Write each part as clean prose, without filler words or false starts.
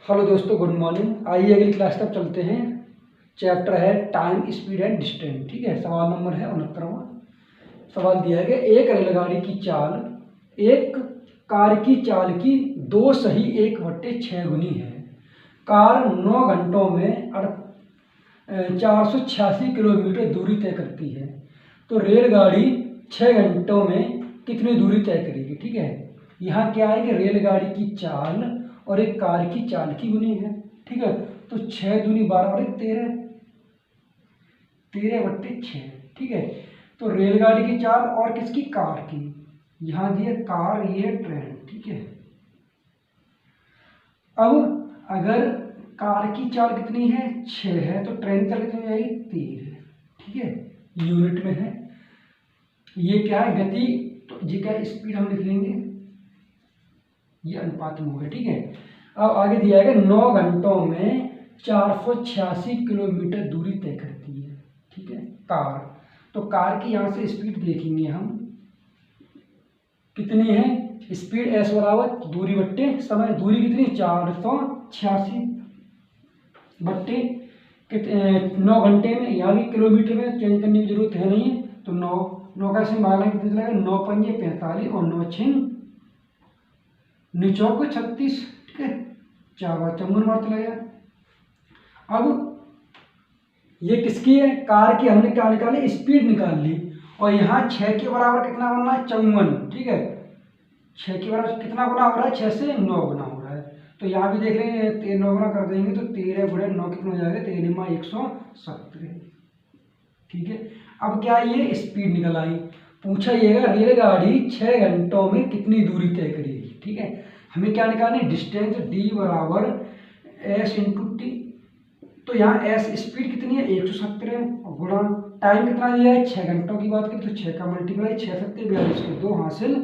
Hello दोस्तों, good morning. आइए अगली क्लास तक चलते हैं। चैप्टर है टाइम, स्पीड एंड डिस्टेंस। ठीक है, सवाल नंबर है 69वां। सवाल दिया है कि एक रेलगाड़ी की चाल एक कार की चाल की 2 सही 1/6 गुनी है। कार 9 घंटों में 486 किलोमीटर दूरी तय करती है, तो रेलगाड़ी 6 घंटों में कितनी दूरी तय करेगी। ठीक है, यहाँ क्या है कि रेलगाड़ी की चाल और एक कार की चाल की गुनी है। ठीक है, तो 6 दूनी 12 और 13, 13/6। ठीक है, तो रेलगाड़ी की चाल और किसकी, कार की। यहाँ दिए कार, ये ट्रेन। ठीक है, अब अगर कार की चाल कितनी है, 6 है, तो ट्रेन की चाल कितनी हो जाएगी, 13। ठीक है, यूनिट में है। ये क्या है, गति, तो जी क्या स्पीड हम लिख लेंगे, ये अनुपात में होगा। ठीक है, अब आगे दिया है कि 9 घंटों में 486 किलोमीटर दूरी तय करती है। ठीक है, कार, तो कार की यहाँ से स्पीड देखेंगे हम कितनी है। स्पीड एस बराबर दूरी बट्टे समय। दूरी कितनी, 486 बट्टे 9 घंटे में। यहाँ भी किलोमीटर में चेंज करने की जरूरत है नहीं है, तो 9 का से मारना कितने चलेगा, 9 पंजे 45 और 9 छिंग 9 36। ठीक है, 4 बार 54 बार चला गया। अब ये किसकी है, कार की। हमने क्या निकाली, स्पीड निकाल ली, और यहाँ 6 के बराबर कितना बनना है, 54। ठीक है, 6 के बराबर कितना गुना हो रहा है, 6 से 9 गुना हो रहा है। तो यहाँ भी देख लेंगे, 9 गुना कर देंगे तो 13 गुणे 9 कितना हो जाएगा, 13 117। ठीक है, अब क्या ये स्पीड निकल आई। पूछा येगा रेलगाड़ी 6 घंटों में कितनी दूरी तय करेगी। ठीक है, हमें क्या निकालनी, डिस्टेंस डी बराबर एस इंटू टी। तो यहाँ एस स्पीड कितनी है, 117, और गुणा टाइम कितना दिया है, 6 घंटों की बात करें तो 6 का मल्टीप्लाई, 6 सत्ते 42 के 2 हासिल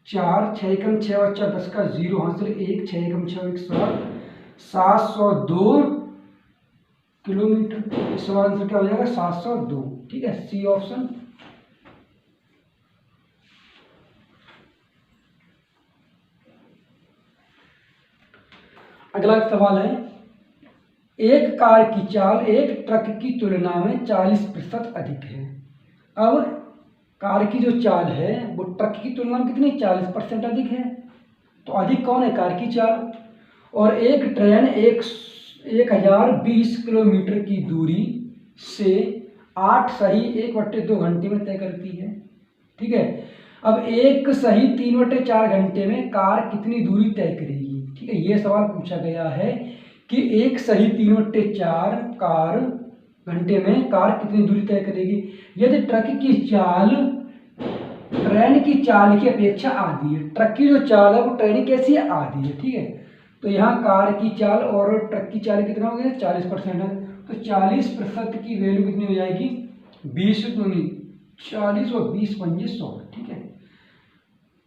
4, 6 एकम 6 बच्चा 10 का 0 हासिल 1, 6 एकम 6 1 7, 702 किलोमीटर। इस सवाल आंसर क्या हो जाएगा, 702। ठीक है, सी ऑप्शन। अगला सवाल है, एक कार की चाल एक ट्रक की तुलना में 40% अधिक है। अब कार की जो चाल है वो ट्रक की तुलना में कितनी, 40% अधिक है। तो अधिक कौन है, कार की चाल। और एक ट्रेन 1020 किलोमीटर की दूरी से 8 सही 1/2 घंटे में तय करती है। ठीक है, अब एक सही 3/4 घंटे में कार कितनी दूरी तय करेगी। ठीक है, ये सवाल पूछा गया है कि एक सही 3/4 कार घंटे में कार कितनी दूरी तय करेगी। यदि ट्रक की चाल ट्रेन की चाल की अपेक्षा आधी है, ट्रक की जो चाल है वो ट्रेन की कैसी है, आधी है। ठीक है, तो यहाँ कार की चाल और ट्रक की चाल कितना हो गया, 40% है। तो 40% की वैल्यू कितनी हो जाएगी, 20 दूनी 40 और 20 पंजे 100। ठीक है,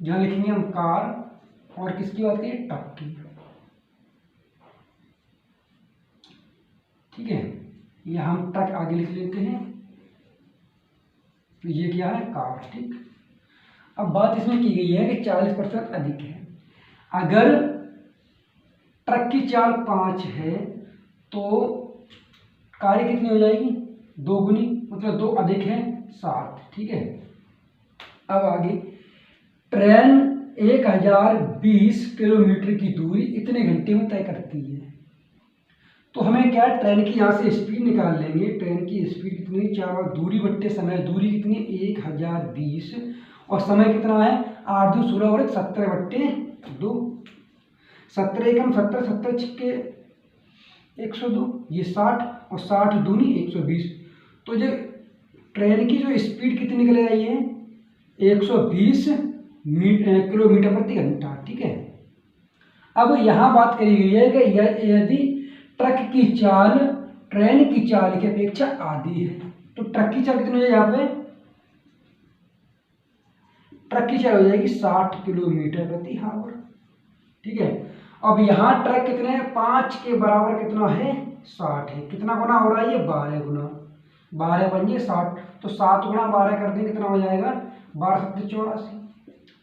यहाँ लिखेंगे हम कार और किसकी बात करिए, ट्रक की। ठीक है, यहाँ हम ट्रक आगे लिख लेते हैं, तो ये क्या है, कार। ठीक, अब बात इसमें की गई है कि 40% अधिक है। अगर ट्रक की चाल 5 है तो कार कितनी हो जाएगी, 2 गुनी, मतलब 2 अधिक है 7। ठीक है, अब आगे ट्रेन 1020 किलोमीटर की दूरी इतने घंटे में तय करती है। तो हमें क्या, ट्रेन की यहाँ से स्पीड निकाल लेंगे। ट्रेन की स्पीड कितनी, 4 दूरी बट्टे समय। दूरी कितनी, 1020, और समय कितना है, 8 2 16 और 17/2। 17 एकम 70, 70 छिक्के 102, ये 60, और 60 दूनी 120। तो जो ट्रेन की जो स्पीड कितनी निकल आई है, 120 किलोमीटर प्रति घंटा। ठीक है, अब यहाँ बात करी गई है कि यदि ट्रक की चाल ट्रेन की चाल की अपेक्षा आधी है, तो ट्रक की चाल कितनी हो जाएगी, यहाँ पे ट्रक की चाल हो जाएगी 60 किलोमीटर प्रति आवर। ठीक है, अब यहाँ ट्रक कितने, 5 के बराबर कितना है, 60 है। कितना गुना हो रहा है, ये 12 गुना, 12 पंजे 60, तो 7 गुना 12 कर दें कितना हो जाएगा, 12 सत्ते 84।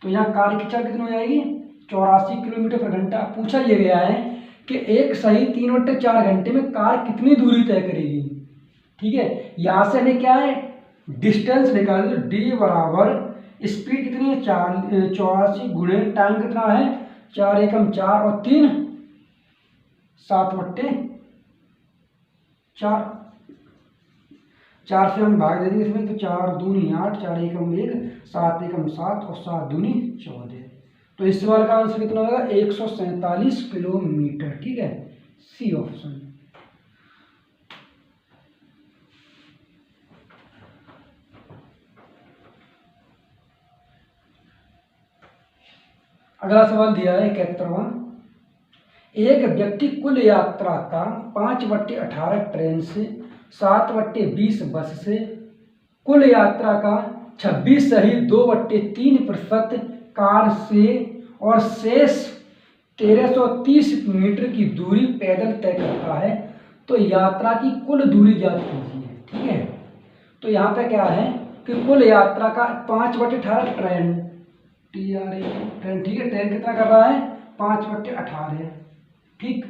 तो यहाँ कार की चाल कितनी हो जाएगी, 84 किलोमीटर पर घंटा। पूछा ये गया है कि एक सही 3/4 घंटे में कार कितनी दूरी तय करेगी। ठीक है, यहाँ से हमें क्या है डिस्टेंस निकाल, तो डी बराबर स्पीड कितनी है 84 गुणे टाइम कितना है 4 एकम 4 और 3 7/4, 4 से हम भाग दे देंगे इसमें, तो 4 दूनी 8, 4 एकम 1, 7 एकम 7 और 7 दूनी 14। तो इस सवाल का आंसर कितना होगा 147 किलोमीटर। ठीक है, सी ऑप्शन। अगला सवाल दिया है 71वां। एक व्यक्ति कुल यात्रा का 5/18 ट्रेन से, 7/20 बस से, कुल यात्रा का 26 सही 2/3% कार से और शेष 1330 मीटर की दूरी पैदल तय करता है, तो यात्रा की कुल दूरी ज्ञात कीजिए। ठीक है, तो यहाँ पे क्या है कि कुल यात्रा का 5/18 ट्रेन ट्रेन, ठीक है, ट्रेन कितना कर रहा है 5/18, ठीक,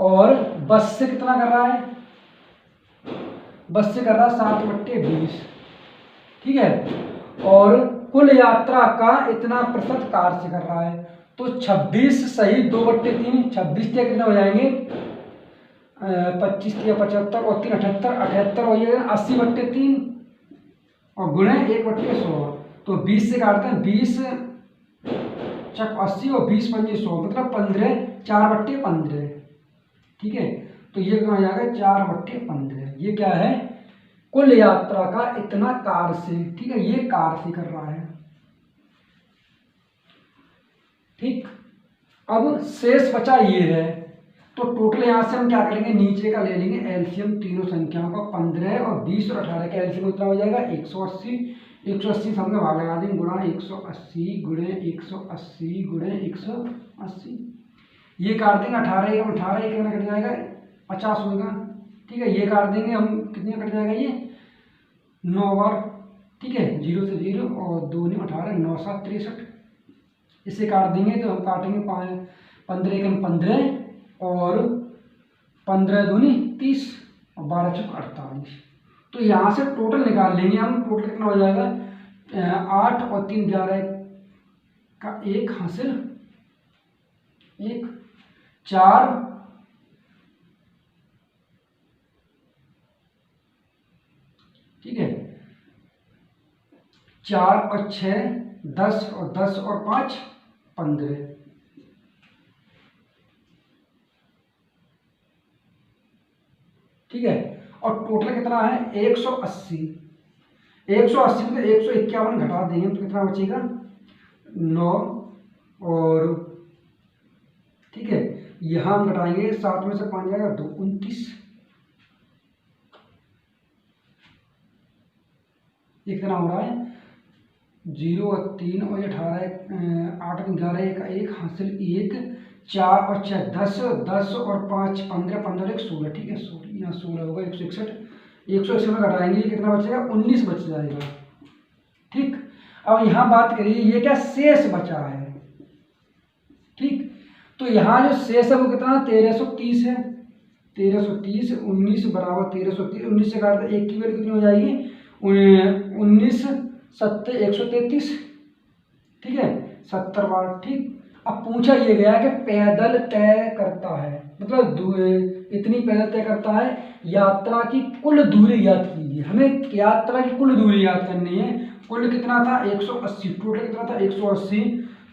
और बस से कितना कर रहा है, बस से कर रहा है 7/20, ठीक है, और कुल यात्रा का इतना प्रतिशत कार से कर रहा है, तो 26 सही 2/3, 26 के कितने हो जाएंगे 25 या 75 और 3 78, 78 हो जाएगा 80/3 और गुणे 1/100, तो 20 से काटते हैं 20 चक 80 और 20 पंजे 100, मतलब 15, 4/15। ठीक है, तो ये कितना हो जाएगा 4/15। ये क्या है कुल यात्रा का इतना कार से, ठीक है, ये कार से कर रहा है। ठीक, अब शेष बचा ये है, तो टोटल यहाँ से हम क्या करेंगे नीचे का ले लेंगे एलसीएम तीनों संख्याओं का, 15 और 20 और 18 का एलसीएम कितना हो जाएगा 180, 180 से हमने भाग लगा देंगे गुणा 180 गुणे 180 गुणे 180, ये काट देंगे 18 एक 18 एक कट जाएगा 50 होगा। ठीक है, ये काट देंगे हम, कितने कट जाएगा ये 9 बार, ठीक है, 0 से 0 और 2 ने 18, 9 7 63, इसे काट देंगे तो हम काटेंगे 15 एक 15 और 15 दूनी 30 और 12 चौक 48, तो यहाँ से टोटल निकाल लेंगे हम, टोटल कितना हो जाएगा 8 और 3 11 का 1 हासिल 1 4 ठीक है, 4 और 6 10 और 10 और 5 15, ठीक है, और टोटल कितना है 180, 180 में 151 घटा देंगे तो कितना बचेगा 9 और, ठीक है, यहाँ हम घटाएंगे 7 में से 5 जाएगा 2 29, ये कितना हो रहा है 0 और 3 और 18 8 में 11 का 1 हासिल 1 4 और 6 10 10 और 5 15 15 और 1 16, ठीक है, 16 यहाँ 16 होगा 161, 161 में घटाएंगे ये कितना बचेगा 19 बच जाएगा। ठीक, अब यहाँ बात करिए ये क्या शेष बचा है। ठीक, तो यहाँ जो शेष है वो कितना 1330 है, 1330 19 बराबर 1330, 19 से काटते 1 की वैल्यू कितनी हो जाएगी 19 7 133, ठीक है, 70 बार। ठीक, अब पूछा ये गया कि पैदल तय करता है, मतलब इतनी पैदल तय करता है, यात्रा की कुल दूरी ज्ञात कीजिए। हमें यात्रा की कुल दूरी याद करनी है, कुल कितना था 180, टोटल कितना था 180,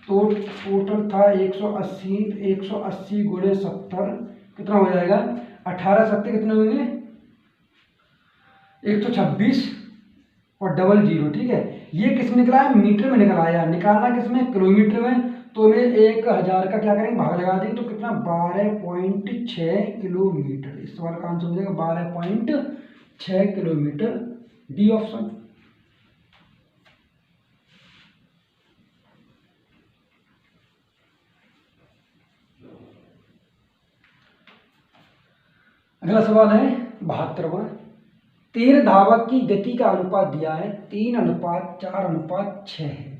तो टोटल था 180, 180 गुणे 70 कितना हो जाएगा 18 70 कितने होंगे 126 और डबल 0, ठीक है, ये किस में निकला है मीटर में निकला है, निकालना किस में किलोमीटर में, तो हमें 1000 का क्या करेंगे भाग लगा देंगे तो कितना 12.6 किलोमीटर, इस सवाल का आंसर हो जाएगा 12.6 किलोमीटर, डी ऑप्शन। अगला सवाल है 72वां। तीर धावक की गति का अनुपात दिया है 3:4:6 है।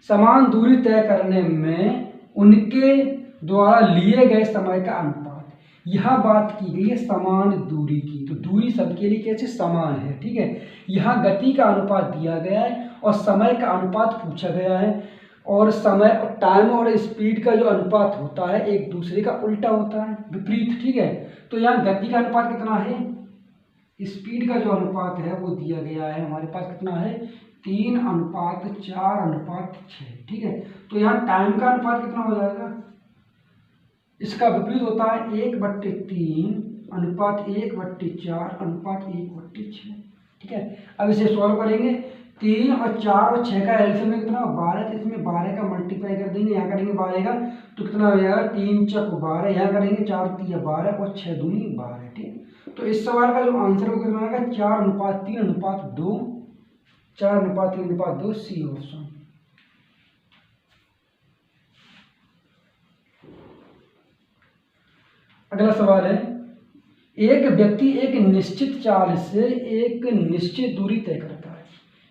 समान दूरी तय करने में उनके द्वारा लिए गए समय का अनुपात, यहाँ बात की गई है समान दूरी की, तो दूरी सबके लिए कैसे समान है, ठीक है। यहाँ गति का अनुपात दिया गया है और समय का अनुपात पूछा गया है, और समय और टाइम और स्पीड का जो अनुपात होता है एक दूसरे का उल्टा होता है, विपरीत, ठीक है। तो यहाँ गति का अनुपात कितना है, स्पीड का जो अनुपात है वो दिया गया है हमारे पास, कितना है 3:4:6, ठीक है। तो यहाँ टाइम का अनुपात कितना हो जाएगा, इसका विपरीत होता है 1/3:1/4:1/6, ठीक है। अब इसे सॉल्व करेंगे, 3 और 4 और 6 का एलसीएम में कितना 12, तो इसमें 12 का मल्टीप्लाई कर देंगे, यहाँ करेंगे 12 का, तो कितना हो जाएगा 3 चक 12, यहाँ करेंगे 4 तिया 12 और 6 दूनी 12, ठीक। तो इस सवाल का जो आंसर वो कितना आएगा 4:3:2, 4:3:2, सी ऑप्शन। अगला सवाल है, एक व्यक्ति एक निश्चित चाल से एक निश्चित दूरी तय करता है,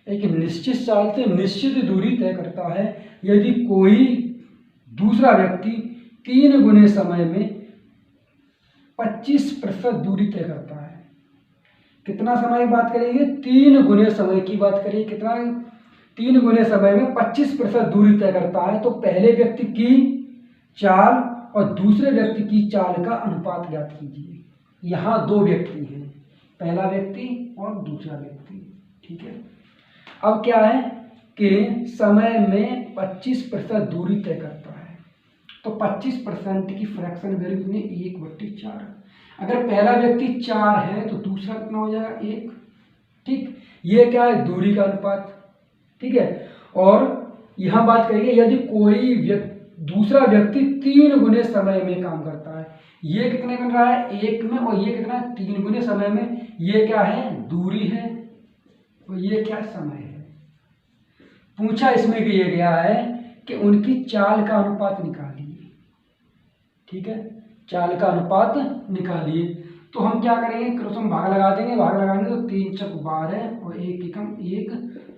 एक निश्चित चाल से निश्चित दूरी तय करता है, यदि कोई दूसरा व्यक्ति 3 गुने समय में 25% दूरी तय करता है। कितना समय की बात करेंगे, 3 गुने समय की बात करिए, कितना 3 गुने समय में 25% दूरी तय करता है, तो पहले व्यक्ति की चाल और दूसरे व्यक्ति की चाल का अनुपात ज्ञात कीजिए। यहाँ 2 व्यक्ति हैं, पहला व्यक्ति और दूसरा व्यक्ति, ठीक है। अब क्या है कि समय में 25% दूरी तय करता है, तो 25% की फ्रैक्शन वैल्यू कितनी 1/4। अगर पहला व्यक्ति 4 है तो दूसरा कितना हो जाएगा 1, ठीक। ये क्या है दूरी का अनुपात, ठीक है। और यहाँ बात करेंगे यदि कोई दूसरा व्यक्ति 3 गुने समय में काम करता है, ये कितने बन रहा है 1 में, और ये कितना 3 गुने समय में, ये क्या है दूरी है और ये क्या समय है। पूछा इसमें किया गया है कि उनकी चाल का अनुपात निकालिए, ठीक है, चाल का अनुपात निकालिए। तो हम क्या करेंगे, क्रॉस भाग लगा देंगे, भाग लगाएंगे तो 3 चक 12 और 1 एकम 1,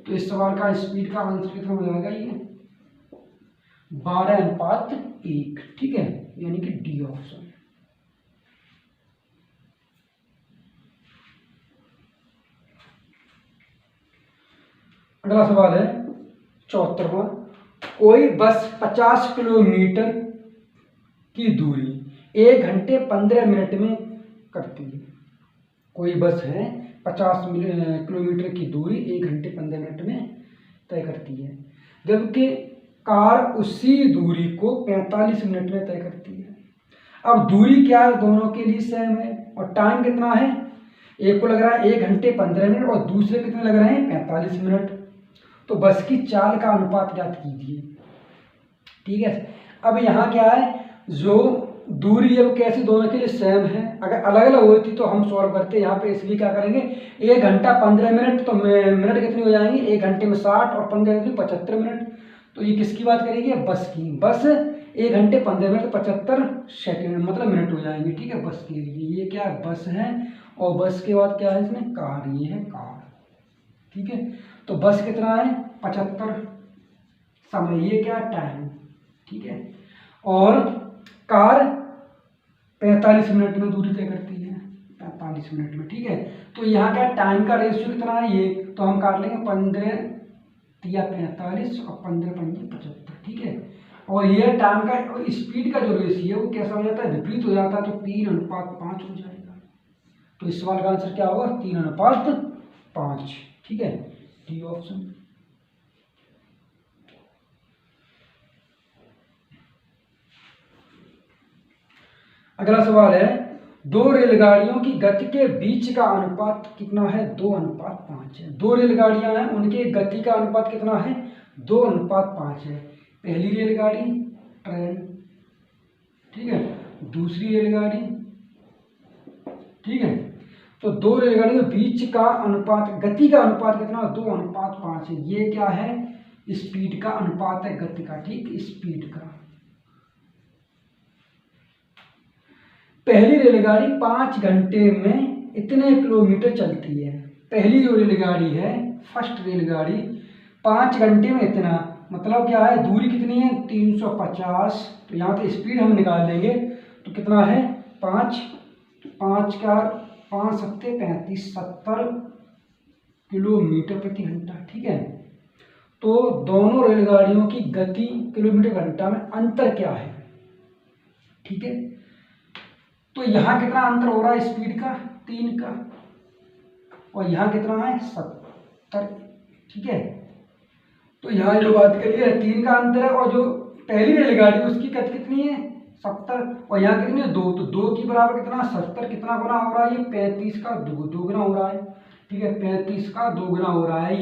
तो इस सवाल का स्पीड का आंसर कितना हो जाएगा, ये 12:1, ठीक है, यानी कि डी ऑप्शन। अगला सवाल है 74वां, कोई बस 50 किलोमीटर की दूरी 1 घंटे 15 मिनट में करती है। कोई बस है 50 किलोमीटर की दूरी 1 घंटे 15 मिनट में तय करती है, जबकि कार उसी दूरी को 45 मिनट में तय करती है। अब दूरी क्या है, दोनों के लिए सेम है, और टाइम कितना है, एक को लग रहा है 1 घंटे 15 मिनट और दूसरे कितने लग रहे हैं 45 मिनट। तो बस की चाल का अनुपात ज्ञात कीजिए, ठीक है। अब यहाँ क्या है, जो दूरी है वो कैसे दोनों के लिए सेम है, अगर अलग अलग होती तो हम सॉल्व करते, यहाँ पे इसलिए क्या करेंगे 1 घंटा 15 मिनट, तो मिनट कितनी हो जाएंगी 1 घंटे में 60 और 15 कितनी 75 मिनट। तो ये किसकी बात करेगी, बस की, बस 1 घंटे 15 मिनट 75 सेकेंड मतलब मिनट हो जाएंगे, ठीक है, बस के लिए। ये क्या बस है, और बस के बाद क्या है इसमें कार, ये है कार, ठीक है। तो बस कितना है 75 समय, ये क्या टाइम, ठीक है, और कार 45 मिनट में दूरी तय करती है, 45 मिनट में, ठीक है। तो यहाँ क्या टाइम का रेशियो कितना है, ये तो हम काट लेंगे 15 या 45 और 15 पंजे 75, ठीक है। और ये टाइम का और स्पीड का जो रेशियो है वो कैसा हो जाता है, विपरीत हो जाता है, तो 3:5 हो जाएगा। तो इस सवाल का आंसर क्या होगा 3:5, ठीक है, डी ऑप्शन। अगला सवाल है, 2 रेलगाड़ियों की गति के बीच का अनुपात कितना है, 2:5 है। 2 रेलगाड़ियां हैं, उनके गति का अनुपात कितना है 2:5 है। पहली रेलगाड़ी ट्रेन, ठीक है, दूसरी रेलगाड़ी, ठीक है। तो 2 रेलगाड़ियों के बीच का अनुपात, गति का अनुपात कितना 2:5 है। ये क्या है स्पीड का अनुपात है, गति का, ठीक, स्पीड का। पहली रेलगाड़ी 5 घंटे में इतने किलोमीटर चलती है। पहली जो रेलगाड़ी है फर्स्ट रेलगाड़ी 5 घंटे में इतना, मतलब क्या है दूरी कितनी है 350, तो यहाँ पे स्पीड हम निकाल लेंगे तो कितना है पाँच, पाँच का 5 सत्ते 35, 70 किलोमीटर प्रति घंटा। ठीक है, तो दोनों रेलगाड़ियों की गति किलोमीटर घंटा में अंतर क्या है? ठीक है, तो यहाँ कितना अंतर हो रहा है स्पीड का? 3 का, और यहाँ कितना है? 70। ठीक है, तो यहाँ जो बात करिए 3 का अंतर है, और जो पहली रेलगाड़ी उसकी गति कितनी है? 70, और यहाँ कितनी है? 2, तो 2 की बराबर कितना? 70 कितना गुना हो रहा है? ये 35 का दोगुना हो रहा है। ठीक है, 35 का दोगुना हो रहा है।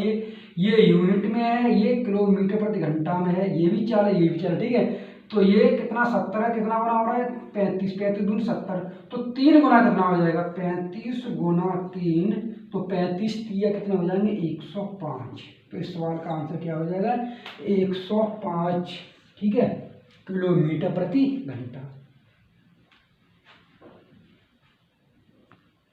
ये यूनिट में है, ये किलोमीटर प्रति घंटा में है। ये भी चाल है, ये भी चाल। ठीक है, तो ये कितना? 70 है, कितना गुना हो रहा है? 35, 35 दूनी 70, तो 3 गुना कितना हो जाएगा? 35 गुना 3, तो 35 3 कितने हो जाएंगे? 105। तो इस सवाल का आंसर क्या हो जाएगा? 105। ठीक है, किलोमीटर प्रति घंटा।